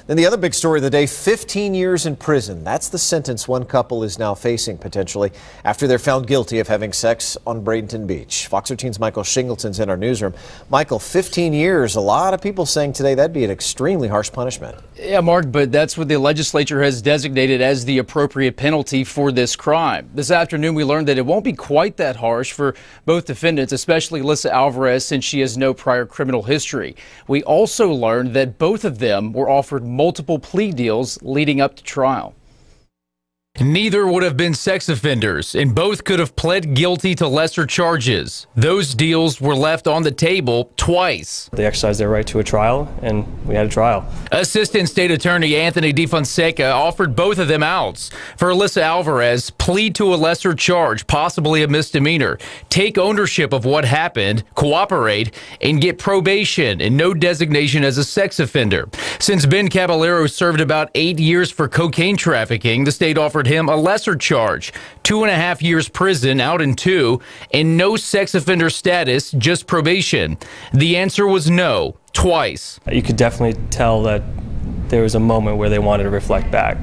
Then the other big story of the day, 15 years in prison. That's the sentence one couple is now facing potentially after they're found guilty of having sex on Bradenton Beach. Fox 13's Michael Shingleton's in our newsroom. Michael, 15 years. A lot of people saying today that'd be an extremely harsh punishment. Yeah, Mark, but that's what the legislature has designated as the appropriate penalty for this crime. This afternoon, we learned that it won't be quite that harsh for both defendants, especially Alyssa Alvarez, since she has no prior criminal history. We also learned that both of them were offered multiple plea deals leading up to trial. Neither would have been sex offenders, and both could have pled guilty to lesser charges. Those deals were left on the table twice. They exercised their right to a trial, and we had a trial. Assistant State Attorney Anthony DeFonseca offered both of them outs. For Alyssa Alvarez, plead to a lesser charge, possibly a misdemeanor, take ownership of what happened, cooperate, and get probation and no designation as a sex offender. Since Ben Caballero served about 8 years for cocaine trafficking, the state offered him a lesser charge, 2.5 years prison, out in 2, and no sex offender status, just probation. The answer was no, twice. You could definitely tell that there was a moment where they wanted to reflect back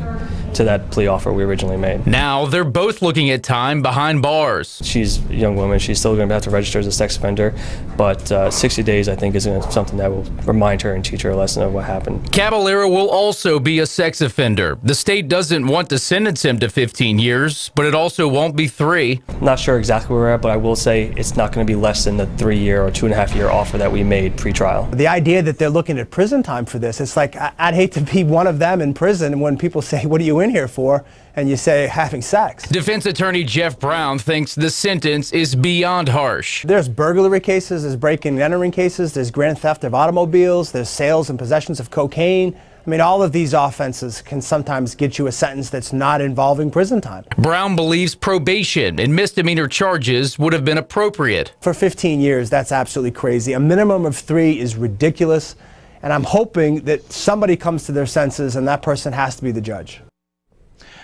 to that plea offer we originally made. Now they're both looking at time behind bars. She's a young woman. She's still going to have to register as a sex offender, but 60 days I think is something that will remind her and teach her a lesson of what happened. Caballero will also be a sex offender. The state doesn't want to sentence him to 15 years, but it also won't be 3. Not sure exactly where we're at, but I will say it's not going to be less than the 3-year or 2.5-year offer that we made pre-trial. The idea that they're looking at prison time for this, it's like I'd hate to be one of them in prison when people say, what are you in here for? And you say having sex. Defense attorney Jeff Brown thinks the sentence is beyond harsh. There's burglary cases, there's breaking and entering cases, there's grand theft of automobiles, there's sales and possessions of cocaine. I mean, all of these offenses can sometimes get you a sentence that's not involving prison time. Brown believes probation and misdemeanor charges would have been appropriate. For 15 years, that's absolutely crazy. A minimum of 3 is ridiculous, and I'm hoping that somebody comes to their senses and that person has to be the judge.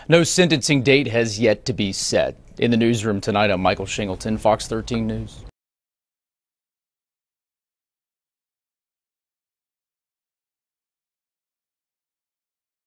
No sentencing date has yet to be set. In the newsroom tonight, I'm Michael Shingleton, Fox 13 News.